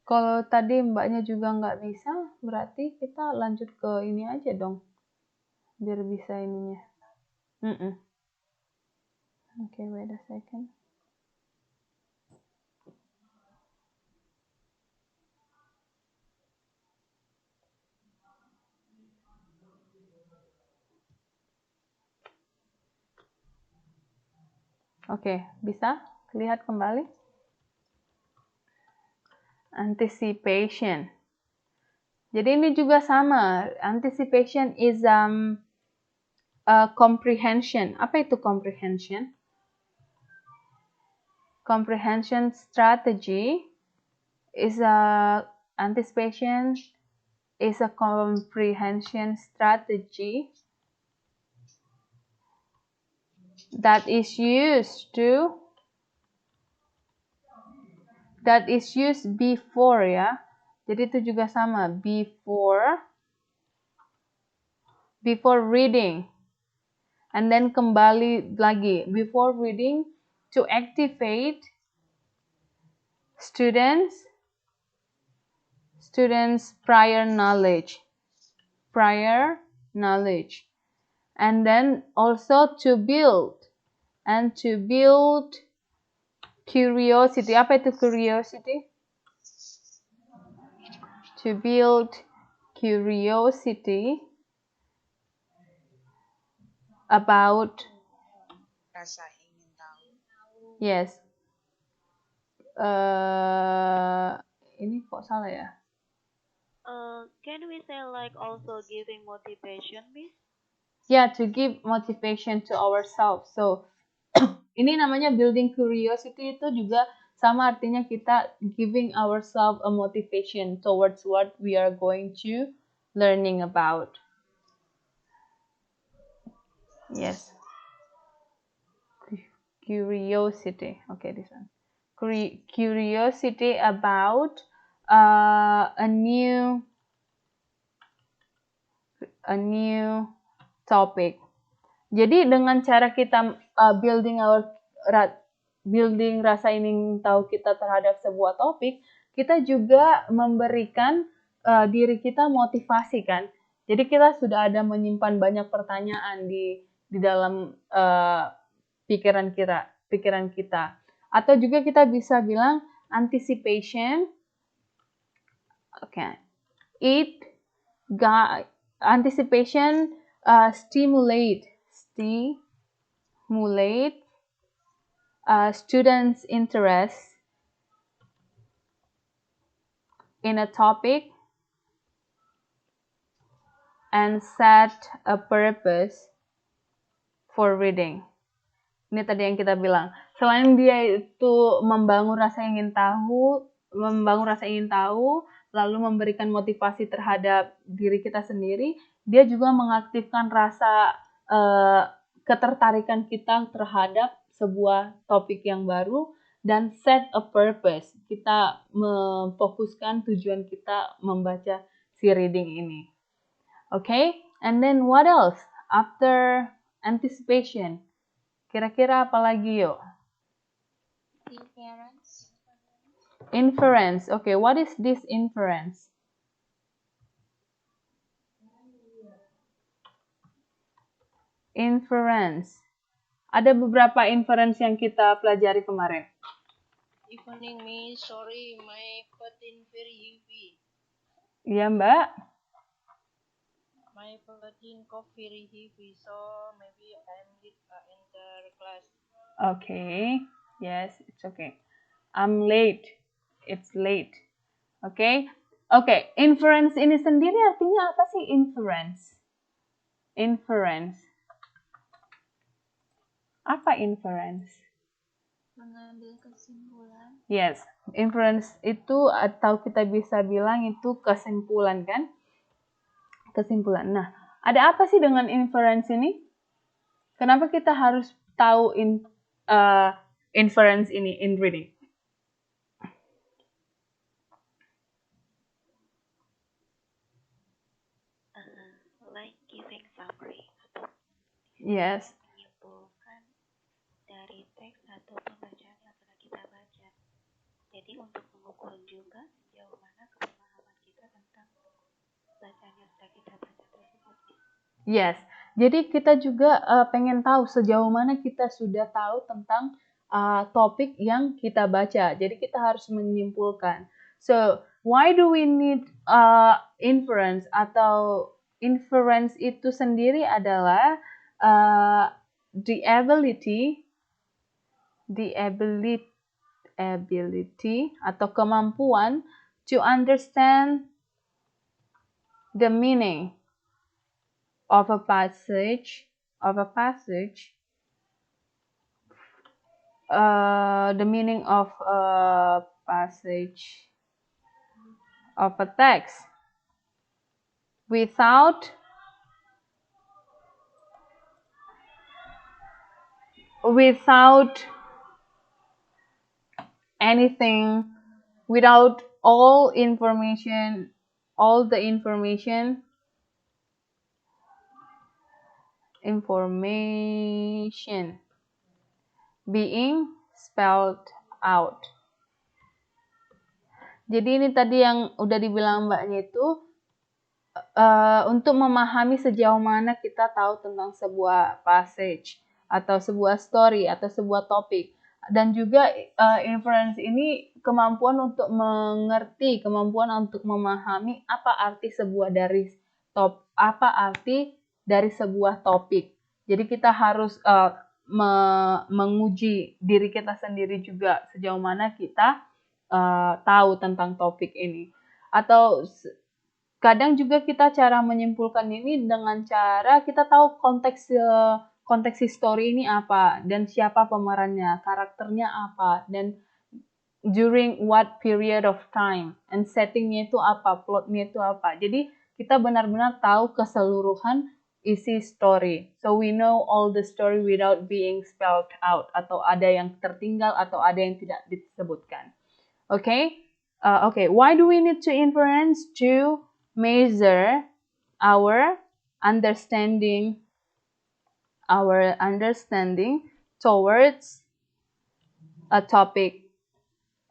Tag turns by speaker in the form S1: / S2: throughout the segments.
S1: Kalau tadi mbaknya juga nggak bisa, berarti kita lanjut ke ini aja dong. Biar bisa ininya. Okay, wait a second. Oke, bisa lihat kembali. Anticipation. Jadi ini juga sama. Anticipation is comprehension. Apa itu comprehension? Comprehension strategy is anticipation is a comprehension strategy that is used before ya. Jadi itu juga sama, before reading. And then kembali lagi, before reading, to activate students prior knowledge. And then also to build curiosity. Apa itu curiosity? To build curiosity about
S2: Rasa ingin tahu.
S1: Yes. Ini kok salah ya?
S3: Can we say like also giving motivation, Miss?
S1: Yeah, to give motivation to ourselves. So, ini namanya building curiosity itu juga sama artinya kita giving ourselves a motivation towards what we are going to learning about. Yes. Curiosity. Okay, this one. Curiosity about a new topic. Jadi dengan cara kita building rasa ingin tahu kita terhadap sebuah topik, kita juga memberikan diri kita motivasi kan. Jadi kita sudah ada menyimpan banyak pertanyaan di dalam pikiran kita. Atau juga kita bisa bilang anticipation. Okay. Anticipation stimulate students' interest in a topic and set a purpose for reading. Ini tadi yang kita bilang. Selain dia itu membangun rasa ingin tahu, lalu memberikan motivasi terhadap diri kita sendiri, dia juga mengaktifkan rasa ketertarikan kita terhadap sebuah topik yang baru dan set a purpose. Kita memfokuskan tujuan kita membaca si reading ini. Okay? And then what else? After anticipation. Kira-kira apa lagi yuk? Inference. Okay, what is this inference? Inference. Ada beberapa inference yang kita pelajari kemarin.
S2: Evening, Miss. Sorry, my protein very heavy.
S1: Iya, Mbak.
S2: My protein cough very heavy, so maybe I'm late enter class.
S1: Okay. Yes, it's okay. I'm late. It's late. Okay. Okay, inference ini sendiri artinya apa sih inference? Inference. Apa inference?
S3: Mengambil kesimpulan.
S1: Yes, inference itu atau kita bisa bilang itu kesimpulan kan? Kesimpulan. Nah, ada apa sih dengan inference ini? Kenapa kita harus tahu inference ini in reading?
S3: Like giving summary atau
S1: Yes.
S3: menyimpulkan dari teks atau pembacaan yang telah kita baca. Jadi untuk mengukur juga sejauh mana pemahaman kita tentang bacaan yang sudah kita baca tersebut.
S1: Yes, jadi kita juga pengen tahu sejauh mana kita sudah tahu tentang topik yang kita baca. Jadi kita harus menyimpulkan. So, why do we need inference atau inference itu sendiri adalah the ability atau kemampuan to understand the meaning of a passage, the meaning of a passage of a text without anything, without all the information being spelled out. Jadi ini tadi yang udah dibilang Mbaknya itu untuk memahami sejauh mana kita tahu tentang sebuah passage atau sebuah story atau sebuah topik. Dan juga inference ini kemampuan untuk mengerti, kemampuan untuk memahami apa arti dari sebuah topik. Jadi kita harus menguji diri kita sendiri juga sejauh mana kita tahu tentang topik ini. Atau kadang juga kita cara menyimpulkan ini dengan cara kita tahu konteks story ini apa, dan siapa pemerannya, karakternya apa, dan during what period of time, and settingnya itu apa, plotnya itu apa. Jadi kita benar-benar tahu keseluruhan isi story. So we know all the story without being spelled out, atau ada yang tertinggal atau ada yang tidak disebutkan. Okay? Why do we need to inference? To measure our understanding towards a topic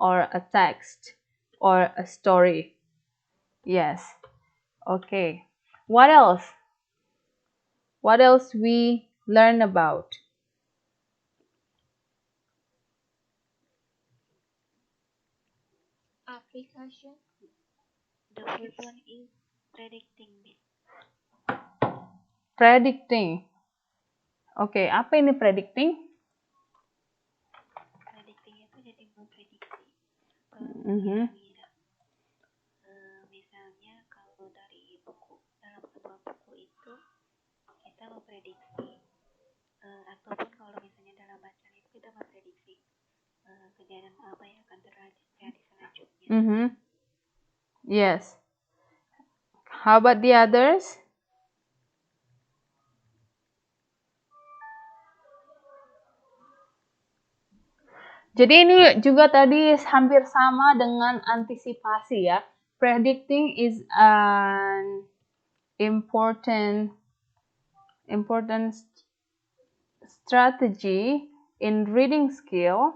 S1: or a text or a story. Yes. Okay. What else we learn about?
S2: Application.
S3: The first one is predicting.
S1: Predicting. Oke, apa ini predicting?
S3: Predicting itu jadi memprediksi. Misalnya kalau dari buku, dalam sebuah buku itu kita memprediksi, ataupun kalau misalnya dalam bacaan itu kita memprediksi kejadian apa yang akan terjadi selanjutnya.
S1: Yes. How about the others? Jadi ini juga tadi hampir sama dengan antisipasi ya. Predicting is an important strategy in reading skill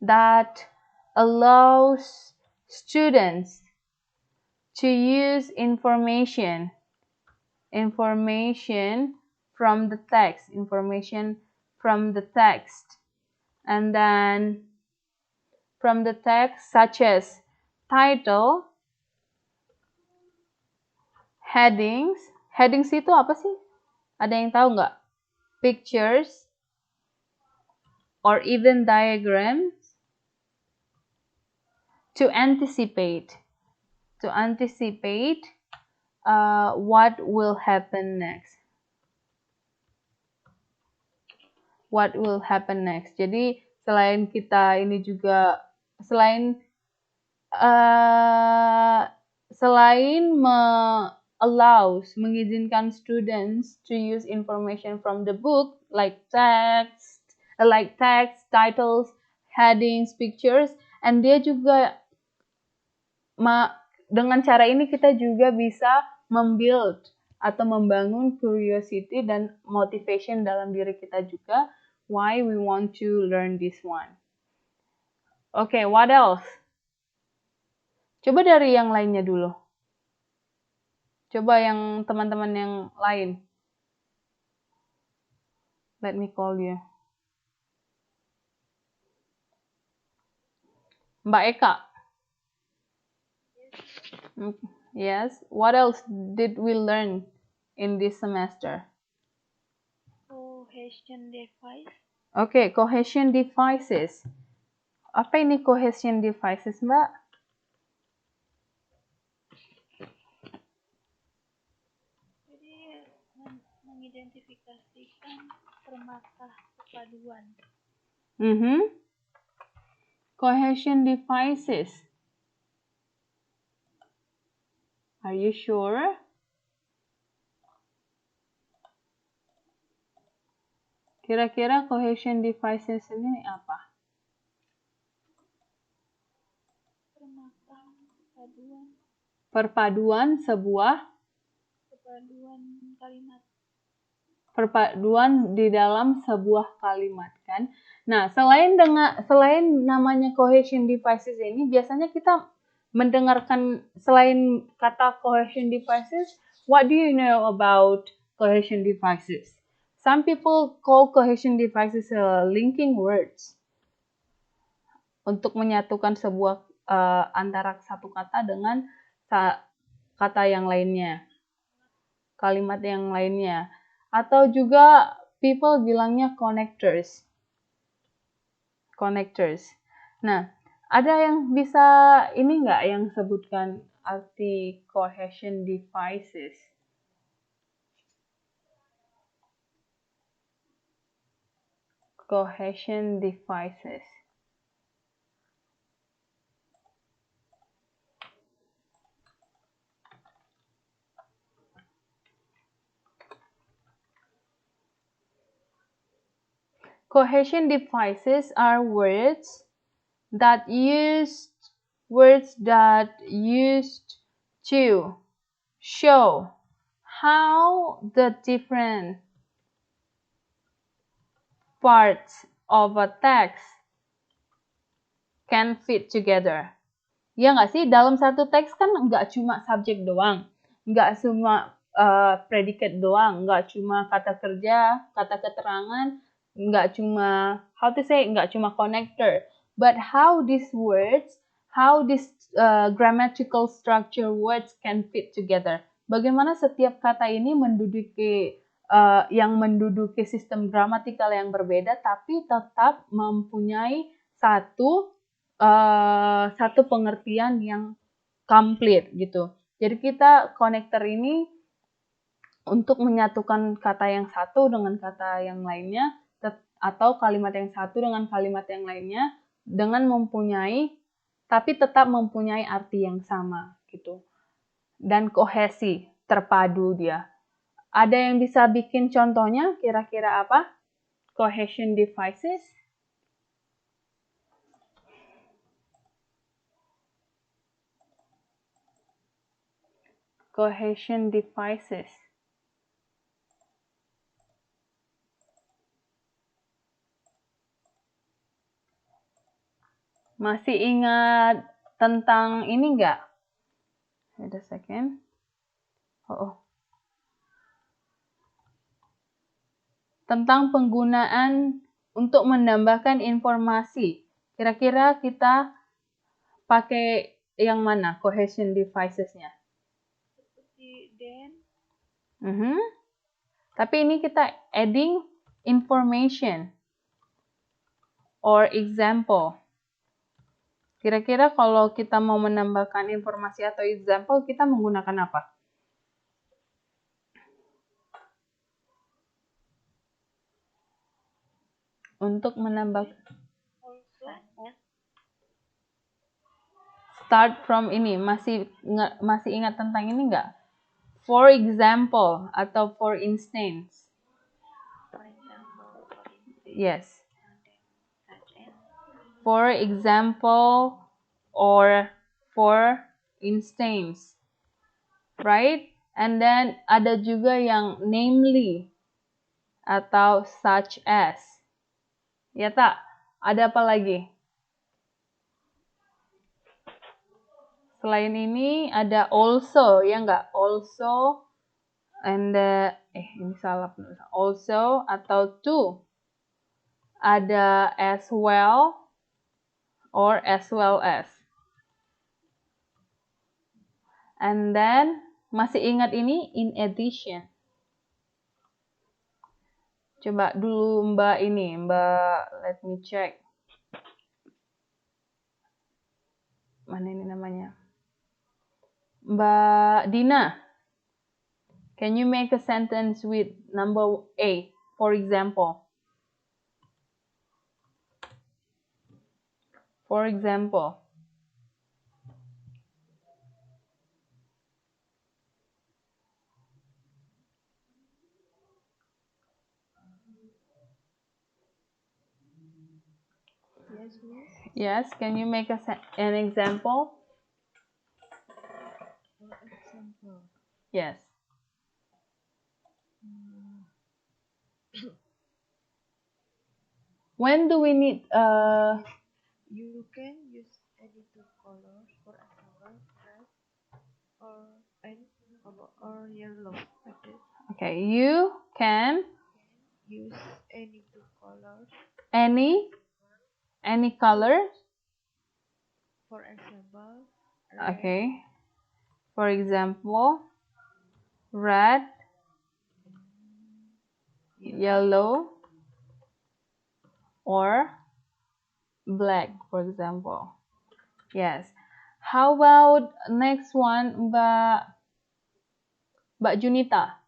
S1: that allows students to use information from the text, and then from the text such as title, headings itu apa sih? Ada yang tahu nggak? Pictures or even diagrams, to anticipate what will happen next. Jadi selain kita ini juga mengizinkan students to use information from the book like text, titles, headings, pictures, and dia juga dengan cara ini kita juga bisa membuild atau membangun curiosity dan motivation dalam diri kita juga, why we want to learn this one. Okay, what else? Coba dari yang lainnya dulu. Coba yang teman-teman yang lain. Let me call you. Mbak Eka. Yes. What else did we learn in this semester?
S3: Cohesion device.
S1: Okay, cohesion devices. Apa ini cohesion devices, Mbak?
S3: Jadi mengidentifikasikan permata kepaduan.
S1: Cohesion devices. Are you sure? Kira-kira cohesion devices ini apa?
S3: Permata kepaduan.
S1: Perpaduan sebuah
S3: Kalimat.
S1: Perpaduan di dalam sebuah kalimat, kan? Nah, selain namanya cohesion devices ini, biasanya kita mendengarkan selain kata cohesion devices, what do you know about cohesion devices? Some people call cohesion devices linking words. Untuk menyatukan sebuah antara satu kata dengan kata yang lainnya. Kalimat yang lainnya. Atau juga people bilangnya connectors. Nah, ada yang bisa ini nggak yang sebutkan arti cohesion devices? Cohesion devices. Cohesion devices are words that used to show how the different parts of a text can fit together. Ya nggak sih, dalam satu teks kan nggak cuma subjek doang, nggak cuma predikat doang, nggak cuma kata kerja, kata keterangan, nggak cuma nggak cuma connector, but how these grammatical structure words can fit together. Bagaimana setiap kata ini menduduki sistem gramatikal yang berbeda, tapi tetap mempunyai satu pengertian yang komplit gitu. Jadi kita konektor ini untuk menyatukan kata yang satu dengan kata yang lainnya atau kalimat yang satu dengan kalimat yang lainnya dengan tapi tetap mempunyai arti yang sama gitu. Dan kohesi, terpadu dia. Ada yang bisa bikin contohnya kira-kira apa? Cohesion devices. Cohesion devices. Masih ingat tentang ini nggak? Wait a second. Tentang penggunaan untuk menambahkan informasi. Kira-kira kita pakai yang mana cohesion devices-nya?
S3: Seperti then.
S1: Tapi ini kita adding information or example. Kira-kira kalau kita mau menambahkan informasi atau example, kita menggunakan apa? Untuk menambah start from ini, masih ingat tentang ini nggak? For example atau for instance. Yes. For example or for instance. Right? And then ada juga yang namely atau such as. Ya tak? Ada apa lagi? Selain ini ada also, ya nggak? Also, and ini salah penulisan. Also atau to. Ada as well or as well as. And then, masih ingat ini in addition. Coba dulu Mbak let me check. Mana ini namanya? Mbak Dina, can you make a sentence with number A, for example? For example.
S2: Yes, Miss.
S1: Yes, can you make an example?
S2: Example.
S1: Yes. When do we need
S2: You can use any two colors, for example, red or or yellow. Like this.
S1: okay, you can
S2: Use any two colors,
S1: any color,
S2: for example, red,
S1: okay. For example, red, yellow, or black, for example. Yes. How about next one, Mbak Junita?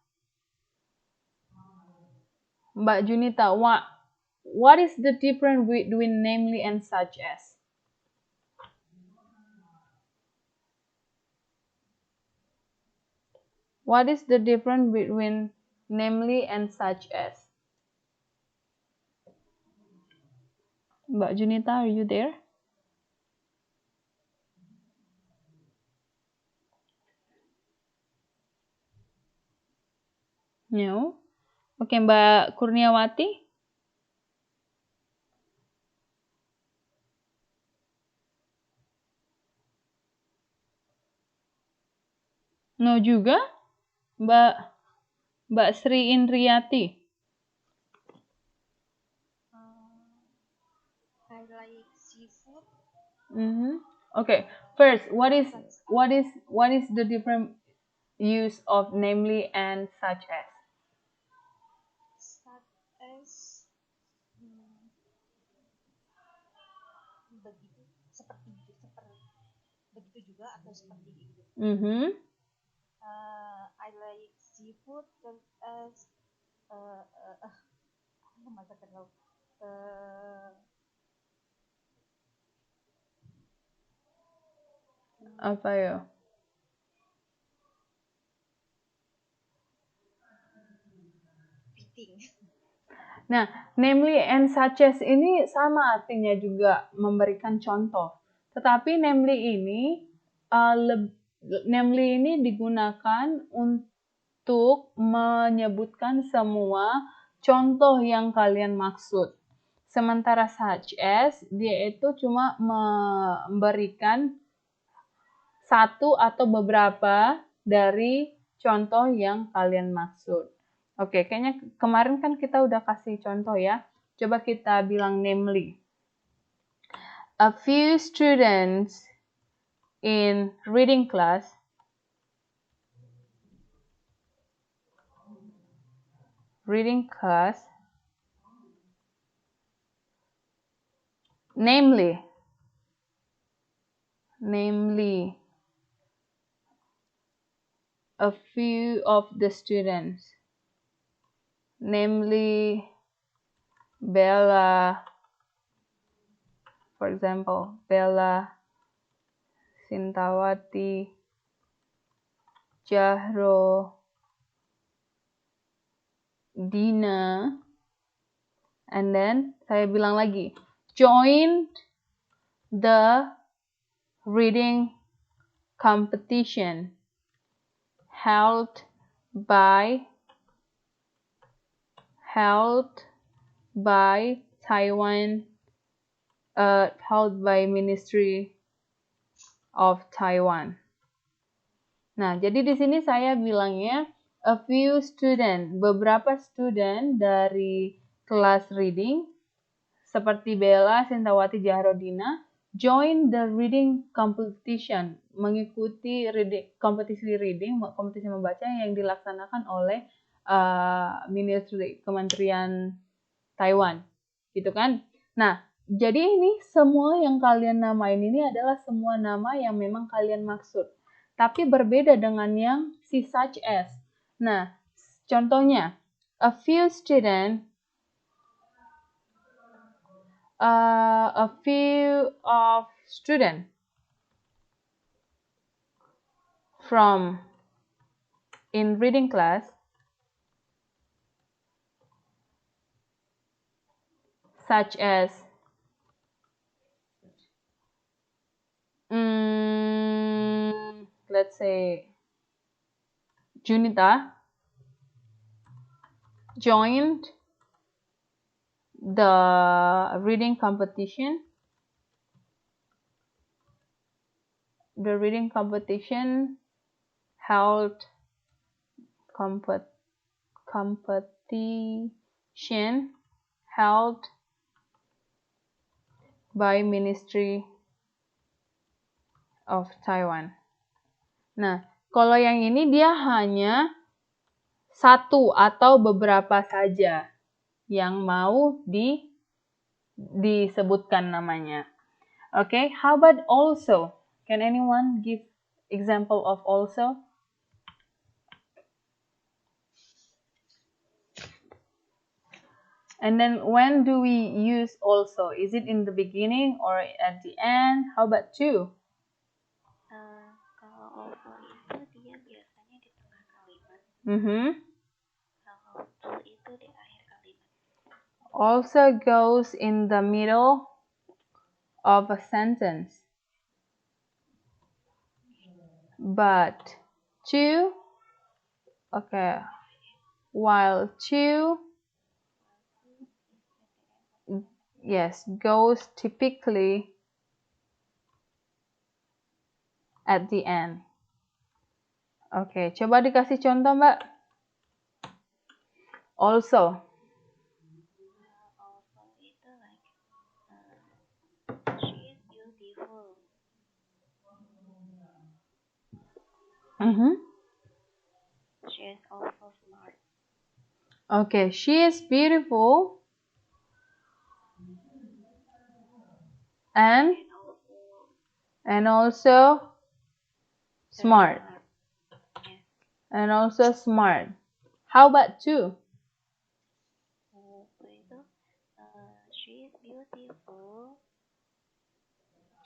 S1: Mbak Junita, what is the difference between namely and such as? What is the difference between namely and such as? Mbak Junita, are you there? No. Oke, Mbak Kurniawati? No juga? Mbak Sri Indriati?
S3: I like seafood.
S1: Okay. First, what is the different use of namely and such as?
S3: Such as begitu, seperti begitu juga atau seperti itu. I like seafood as masakan laut.
S1: Apa ya? Nah, namely and such as ini sama artinya juga memberikan contoh. Tetapi namely ini digunakan untuk menyebutkan semua contoh yang kalian maksud. Sementara such as, dia itu cuma memberikan satu atau beberapa dari contoh yang kalian maksud. Oke, kayaknya kemarin kan kita udah kasih contoh ya. Coba kita bilang namely. A few students in reading class namely a few of the students, namely Bella, for example, Bella, Sintawati, Jahro, Dina, and then saya bilang lagi, joined the reading competition held by Taiwan, held by Ministry of Taiwan. Nah, jadi di sini saya bilangnya a few student, beberapa student dari kelas reading seperti Bella, Sintawati, Jaharodina join the reading competition, mengikuti kompetisi reading, kompetisi membaca yang dilaksanakan oleh Kementerian Taiwan, gitu kan? Nah, jadi ini semua yang kalian namain ini adalah semua nama yang memang kalian maksud. Tapi berbeda dengan yang si such as. Nah, contohnya, a few student, a few of student from in reading class such as let's say Junita joined the reading competition. The reading competition held competition held by Ministry of Taiwan. Nah, kalau yang ini dia hanya satu atau beberapa saja yang mau disebutkan namanya. Okay, how about also? Can anyone give example of also? And then when do we use also? Is it in the beginning or at the end? How about to?
S3: Kalau also itu dia biasanya di tengah kalimat. Kalau to itu di akhir kalimat.
S1: Also goes in the middle of a sentence. But to, okay, while to, yes, goes typically at the end. Oke, coba dikasih contoh, Mbak. Also.
S3: Also itu like she is beautiful. She is also smart.
S1: Okay, she is beautiful and also smart.
S3: Yes.
S1: And also smart. How about two?
S3: Itu she is beautiful.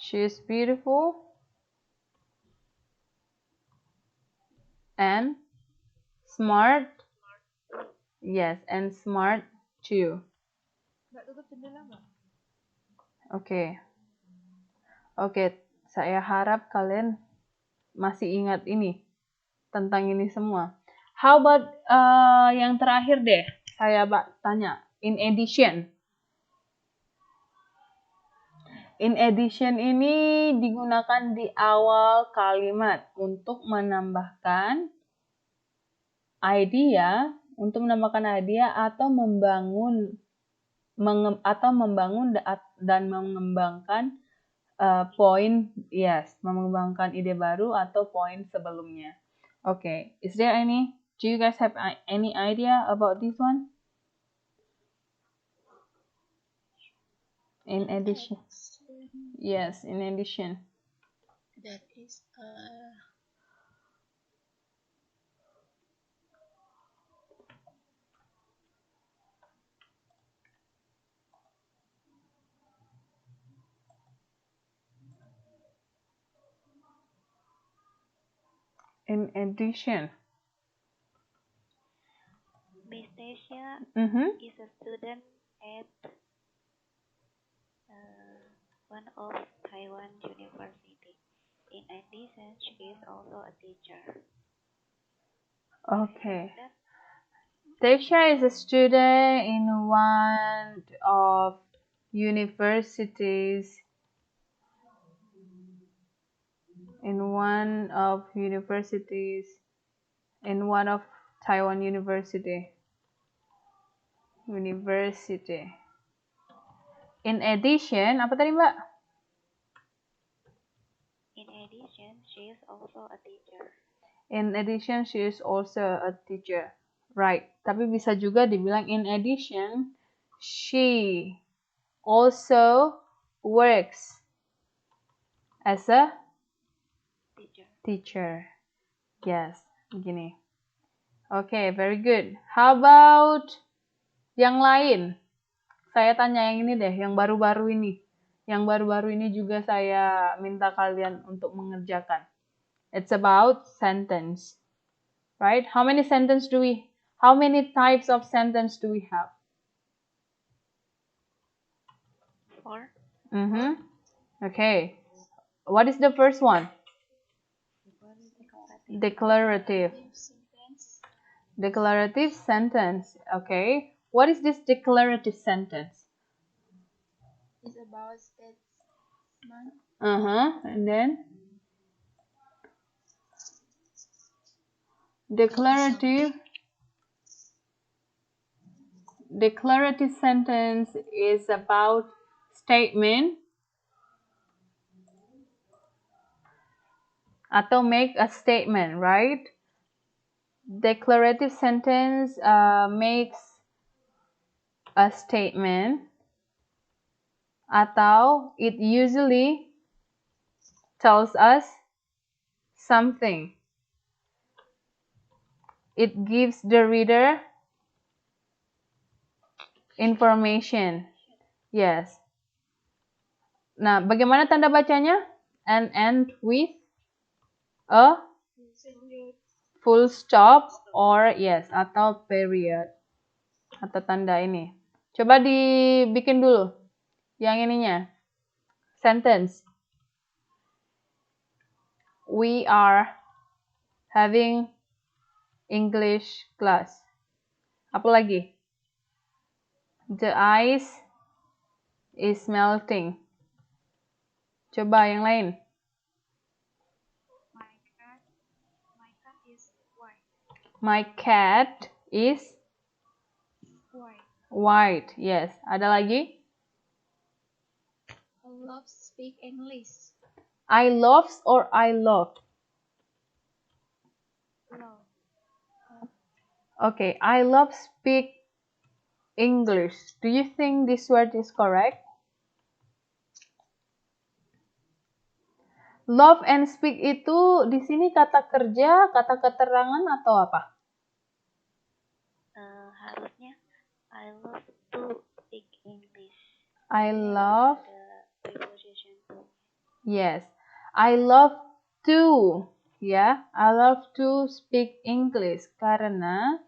S1: She is beautiful and smart. Yes, and smart too.
S2: Nggak tutup jendela, Mbak?
S1: Oke, saya harap kalian masih ingat ini tentang ini semua. How about yang terakhir deh? Saya tanya. In addition. In addition ini digunakan di awal kalimat untuk menambahkan idea, atau membangun dan mengembangkan poin, yes, mengembangkan ide baru atau poin sebelumnya. Okay, do you guys have any idea about this one? In addition. Yes, in addition.
S2: That is
S1: In addition.
S3: Miss Tasha is a student at one of Taiwan University. In addition, she is also a teacher.
S1: Okay. Tasha is a student in one of universities in one of universities, in one of Taiwan university. In addition, apa tadi Mbak?
S3: In addition, she is also a teacher.
S1: In addition, she is also a teacher. Right. Tapi bisa juga dibilang in addition, she also works as a teacher. Yes, begini. Okay, very good. How about yang lain? Saya tanya yang ini deh, yang baru-baru ini. Yang baru-baru ini juga saya minta kalian untuk mengerjakan. It's about sentence. Right? How many types of sentence do we have?
S3: 4.
S1: Okay. What is the first one? Declarative. Declarative sentence. Okay. What is this declarative sentence?
S2: It's about statement.
S1: And then? Declarative sentence is about statement atau make a statement, right? Declarative sentence makes a statement atau it usually tells us something. It gives the reader information. Yes. Nah, bagaimana tanda bacanya? And end with a full stop or yes, atau period. Atau tanda ini. Coba dibikin dulu. Yang ininya. Sentence. We are having English class. Apa lagi? The ice is melting. Coba yang lain. My cat is white. Yes. Ada lagi?
S2: I love speak English.
S1: I loves or I love?
S2: Love.
S1: Okay. I love speak English. Do you think this word is correct? Love and speak itu di sini kata kerja, kata keterangan atau apa?
S3: Harusnya I love to speak English.
S1: I love.
S3: The preposition to.
S1: Yes. I love to. Ya, I love to speak English karena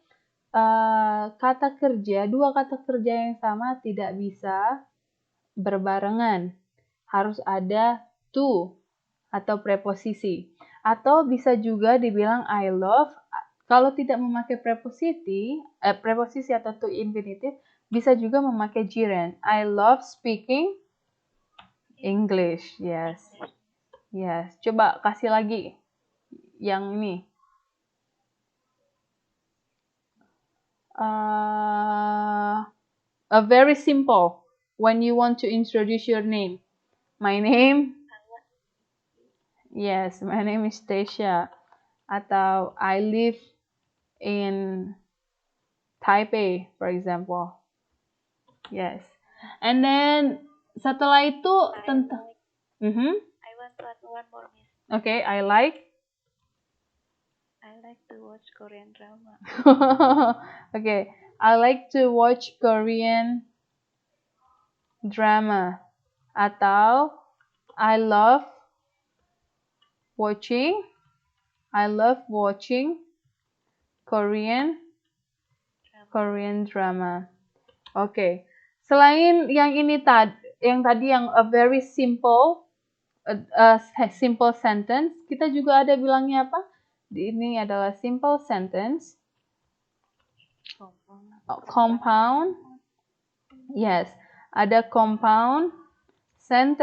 S1: kata kerja, dua kata kerja yang sama tidak bisa berbarengan. Harus ada to atau preposisi. Atau bisa juga dibilang I love, kalau tidak memakai preposisi atau to infinitive, bisa juga memakai gerund. I love speaking English. Yes. Yes. Coba kasih lagi yang ini. A very simple when you want to introduce your name. My name. Yes, my name is Tasha. Atau I live in Taipei, for example. Yes. And then setelah itu tentang.
S3: I want to add one more, Miss.
S1: Okay, I like
S3: to watch Korean drama.
S1: Okay, I like to watch Korean drama. Atau I love watching Korean drama. Okay. Selain yang ini yang a very simple simple sentence, kita juga ada bilangnya apa? Ini adalah simple sentence. Compound. Yes, ada compound sentence.